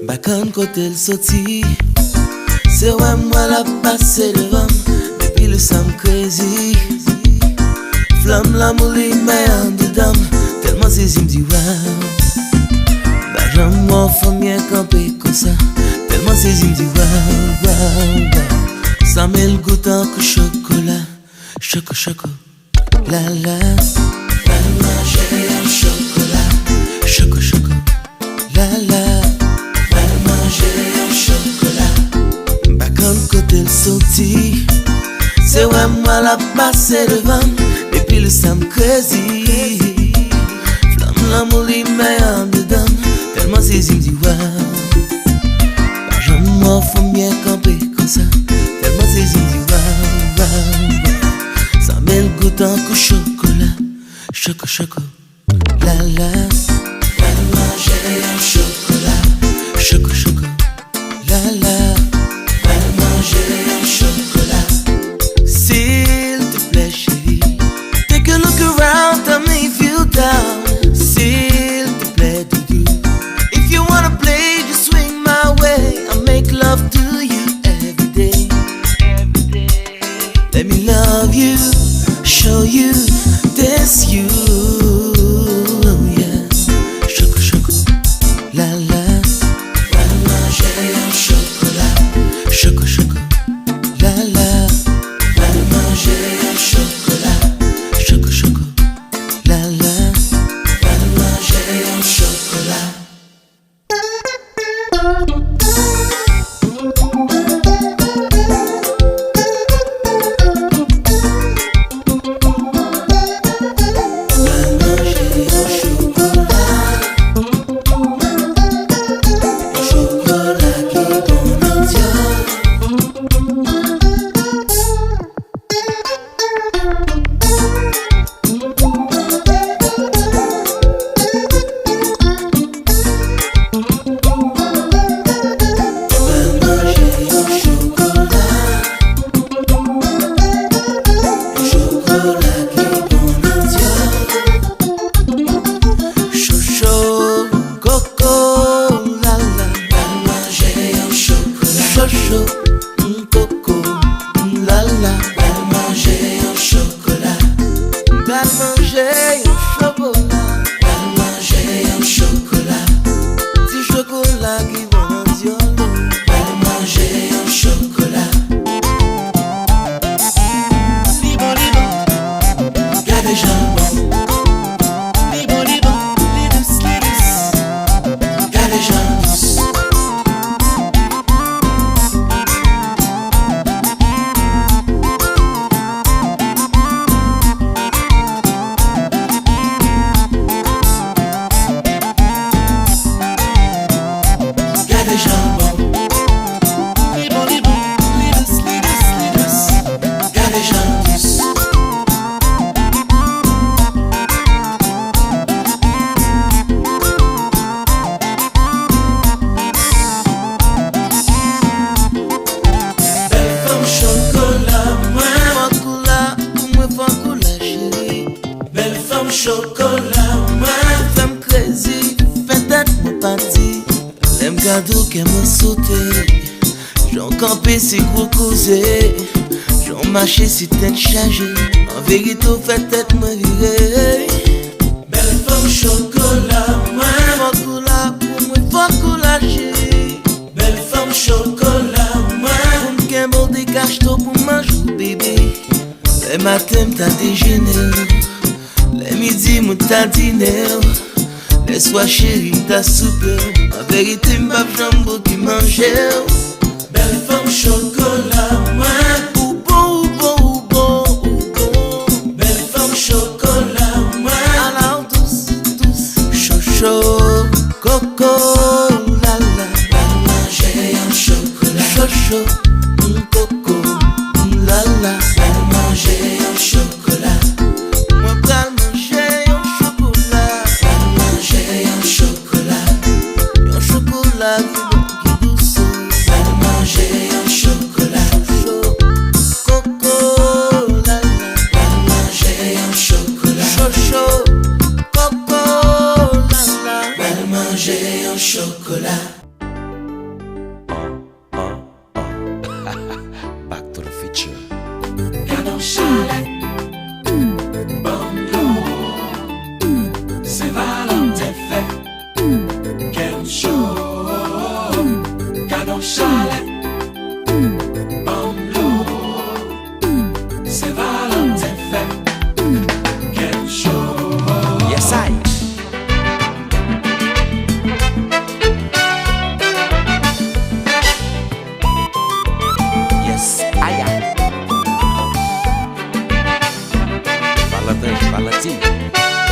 Bakan kote l soti, se wè mwa la pase devan, depi le sam crazy. Flam la mouli mè an dedam, telman sezi mdi wow. Bajan mwa fòmye kampe kon sa, telman sezi mdi wow, wow, wow. Sa mè l goutan kou chokola, choko choko, la la. Val manje an chokola, choko choko, la la. Val manje an chokola, bakan kote l soti, se wè mwa la pase devan, depi le sam crazy. Flam la mouli mè an dedam, telman sezi mdi wow. Bajan mwa fòmye kampe kon sa, telman sezi mdi wow, wow, wow. Sa mè l goutan kou chokola, choko choko, la la. Val manje an chokola, choko choko, la la. Val manje an chokola. S'il te plaît chérie, take a look around, tell me if you down. S'il te plaît doudou, if you wanna play, just swing my way. I'll make love to you every day. Let me love you, show you, dance you, yeah. Choco choco, la la. Val manje an chokola, choko choko, la la. Val manje an chokola, choko choko, la la. Val manje an chokola. C'est gros causé, j'en marché si tête chargée. En vérité, fait tête me virer. Belle femme chocolat, moi, chocolat, pour moi, chocolat, chérie. Belle femme chocolat, moi, pour me qu'un des cache-toi pour manger, bébé. Les matins, t'as déjeuné, les midis, t'as dîner. Les soirs, chérie, t'as souper. En vérité, ma jambe qui mangeait. Belle femme chocolat, moi. Oubo, oubo, oubo, oubo. Belle femme chocolat, moi. Alors douce, douce. Chaud, chaud, coco, la la. Belle manger en chocolat. Chaud, chaud, coco, la la. Belle manger en chocolat. Moi, belle manger en chocolat. Belle manger en chocolat. En chocolat. Manger en chocolat. chalet, bungalow, Saint-Valentin fait, quel show, cadeau chalet, bungalow, Saint-Valentin fait, quel show. Yes, I. Valentin,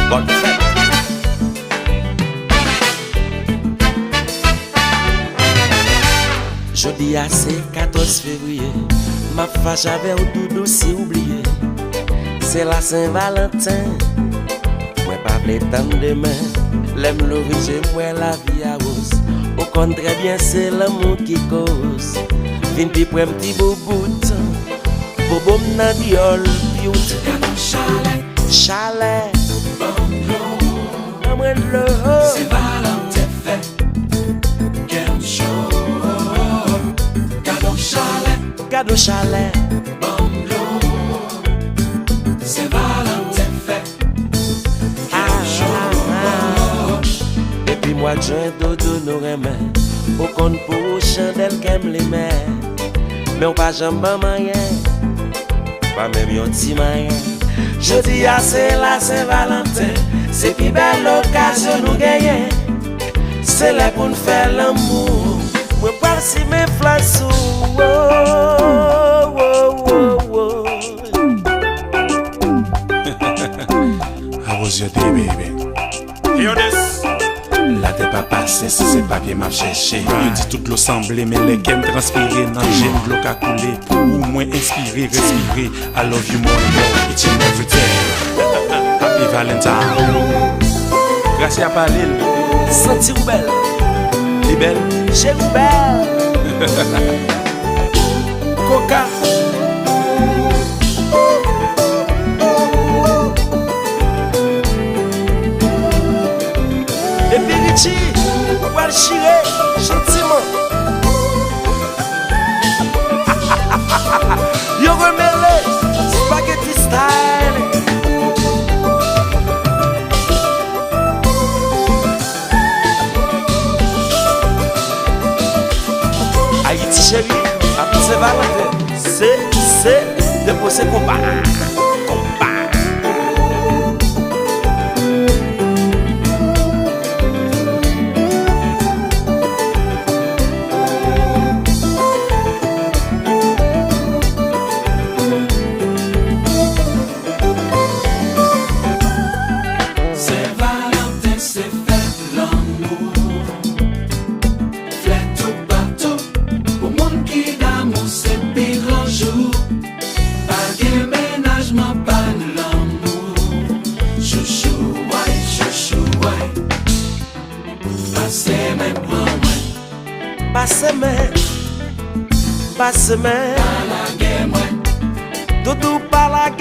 bonne fête. Jeudi à c'est 14 février, ma fâche avec au doudou si oublié. C'est la Saint-Valentin, moi pas les temps demain. L'aime l'origine, moi la vie à rose. Au contraire bien c'est l'amour qui cause. Vin pi pour un petit bout, bobo m'na diol, piout. Chalet, bungalow, Saint-Valentin fait, quel show, cadeau chalet, bungalow, Saint-Valentin fait, quel show. Et puis moi de juin dodo nous remet, au compte pour chandelle qu'aime les mères. Mais on pas jamais moyen, pas même yon ti moyen. Jeudi à c'est la Saint-Valentin, c'est plus belle occasion nous gagner. C'est là pour nous faire l'amour. Moi pas si mes flashs. How was your day, baby? Hear this? La t'es pas passé, si c'est papier m'a cherché. You dit tout l'eau semblé, mais les qu'aime transpirer. Nan j'aime l'eau qu'à couler, pour ou moins inspirer, respirer. I love you more and more, each and every day. Happy Valentine. Gracia par l'île, senti ou belle, li belle, chez ou belle. Coca. Et puis Richie, on va le chirer gentiment. Yo remêlé, spaghetti style. Haïti chérie, après Saint-Valentin, c'est déposer combat. Passe-moi, Palage-moi, doudou palage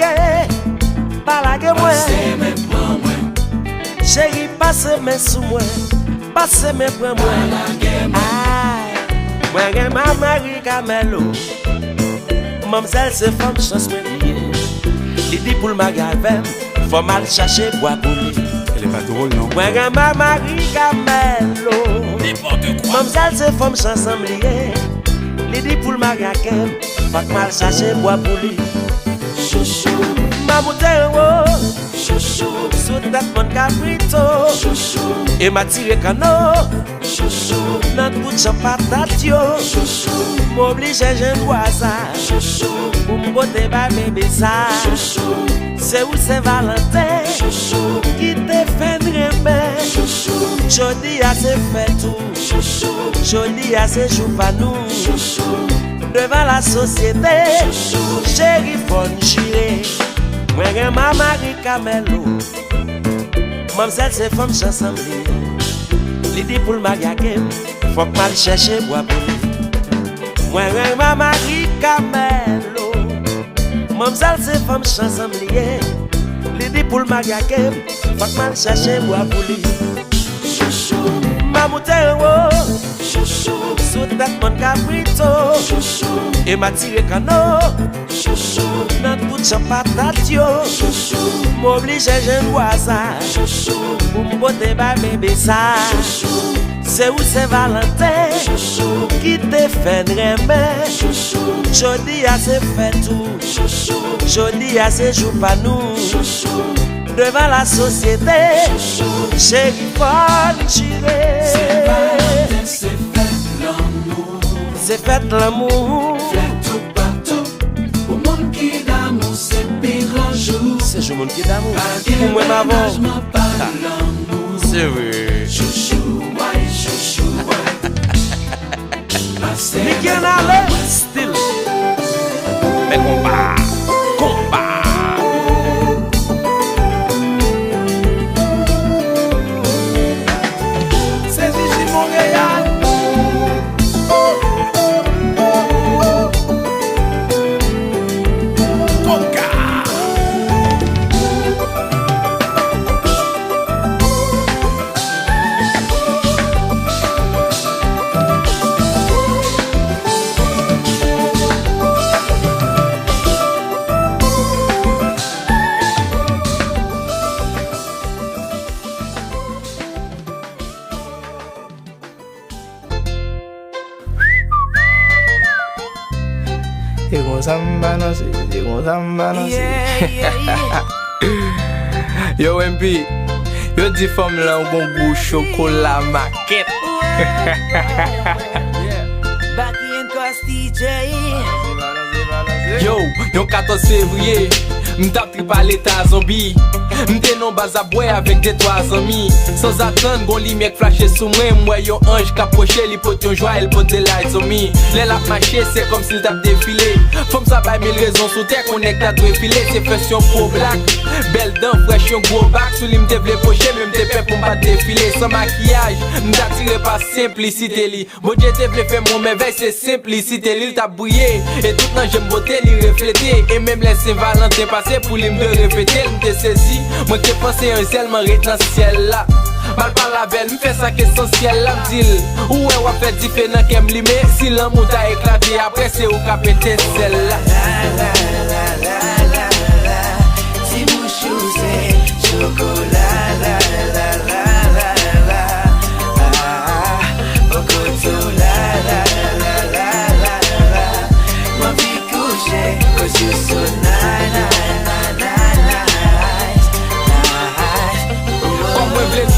moi. Passe-moi, Chérie, passe-moi sous moi, passe-moi pour moi. Aïe, moi j'ai ma Marie Camelo, mademoiselle c'est femme chance me liée. Il dit pour le magasin, faut mal chercher bois pour lui. Elle est pas drôle, non? Moi j'ai ma Marie Camelo, mademoiselle c'est femme chance me liée. Il dit pour le magasin, faut mal chercher bois pour lui. chouchou, Ma bouteille chouchou, sous tête mon caprito, chouchou, et m'a tiré cano. chouchou, Notre bout de patate yo, chouchou, m'oblige je dois ça. chouchou, Pour m'boter ba bébé ça. chouchou, C'est où Saint-Valentin chouchou, qui te fait dreamer. chouchou, Jodi a se fait tout, chouchou, jodi a se joue pas nous. chouchou, Devant la société, chouchou, chérie faut chier. Moi j'ai ma Marie Camelo, mademoiselle c'est femme chanson. L'idée pour le magasin, faut que mal chercher bois pour lui. Moi j'ai ma Marie Camelo, mademoiselle c'est femme chanson. L'idée pour le magasin, faut que mal chercher bois pour lui. chouchou, Ma bouteille Sous tête mon cabrito et m'a tiré cano dans tout champ patate yo m'oblige jeune voisin pour m'boter ba bébé ça c'est où Saint-Valentin qui te fait rêver jodi a c'est fait tout jodi a c'est jour pas nous devant la société chérie pas tirer c'est fait l'amour Fait tout partout pour monde qui d'amour c'est pire un jour c'est je monde qui d'amour pour moi m'avant c'est vrai chouchou ouais chouchou ouais mais qu'en a le style mais combat c'est Richie Montréal Yo MP, yo di femme là un bon goût chocolat maquette. Baky and Costy-Jay. Yo, yon 14 février, m'tap trip à l'état zombie. M'te non bas à boire avec des trois amis. Sans attendre, gon lumière flashé sous moi yon ange capoché, li pot yon joie, el pot de lights on me. Les lap marché, c'est comme s'il tap défilé. Femme ça baille mille raisons sous terre, connecte à tout effilé. C'est fashion pro black, belle dent, fraîche yon gros bac. Sous li m'te vle poché, mais m'te fait pour m'pas défiler. Sans maquillage, m'ta tiré par simplicité li. Bon Dieu te vle fait mon merveille, c'est simplicité li. T'a brillé, et tout nan j'aime beauté li refléter. Et même les Saint-Valentin passé pour li m'de répéter, m'te saisi. Moi qui pensais un ciel, m'en dans le ciel là. Mal par la belle, m'fait ça qu'essentiel là, m'dil. Où est wap fait différent qu'aime li, mais si l'amour t'a éclaté, après c'est OKAP celle-là. Si bouchou c'est chocolat, la la la la la Bokoto, la la la la la la. Ma vie couchée, cause you so nice.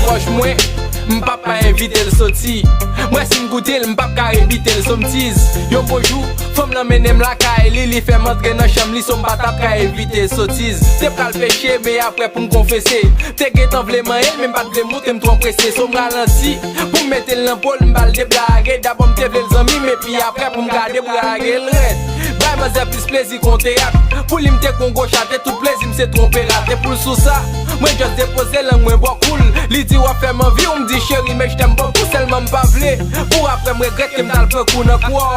Proche moi, m'pap pas inviter le sorti. Moi si m'goûter, m'pap ka éviter le somtise. Yo bonjour, femme la menem la ka li fait m'entrer dans chambre li son batap ka éviter sottise. T'es pral péché mais après pour m'confesser. T'es getan vle man elle même pas vle monter m'tro pressé. Son ralenti pour mettre l'empole m'bal de blague. D'abord m'te vle l'ami mais puis après pour m'garder blague le red. Bah moi j'ai plus plaisir qu'on théâtre. Pour lui m'te con gauche tout plaisir m'se tromper raté pour sous ça. Moi juste déposer langue moi bois cool. Li di wa fait ma vie on me dit chérie mais j't'aime beaucoup seulement m'pas vle. Pour après me regrette que m'dal peu coup nan quoi.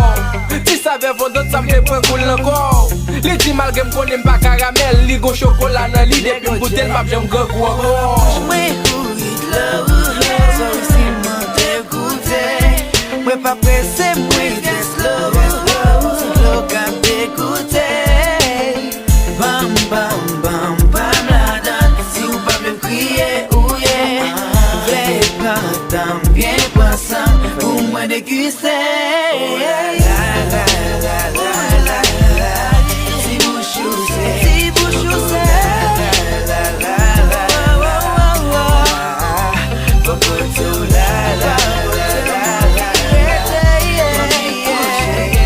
Si ça veut vendre ça me fait peu cool encore. Li di malgré m'konne m'pas caramel, li go chocolat nan li depuis m'goûter m'pas j'aime gros encore. Moi who it love, so si m'te goûter. Moi pas pressé, moi des slow, slow qu'à t'écouter. Bam bam bam bam la donne, si ou pas me crier ou yeah. Fais pas tant bien passant pour moi déguster. Si bouchou c'est, si bouchou c'est. Bokoto la la la la la.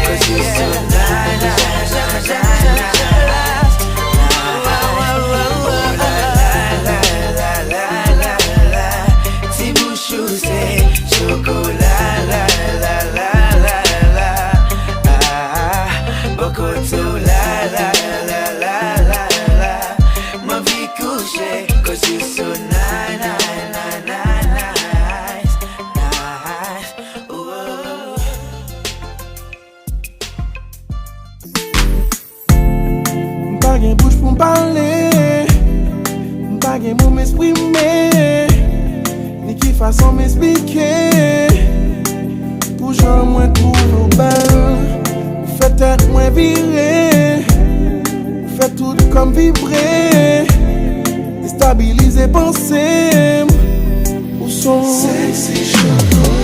Cause you so nice. Si bouchou c'est chocolat la la la la la. Bokoto la la la la la la. Ma vie couchée, cause you so nice. Pas gen bouche pour parler, pas gen mot m'exprimer, ni qui façon m'expliquer. Pour tout genre moins trouve belle. Fait tête moins virée. Fait tout comme vibrer. Déstabiliser pensée. Où sont sexy chocolat?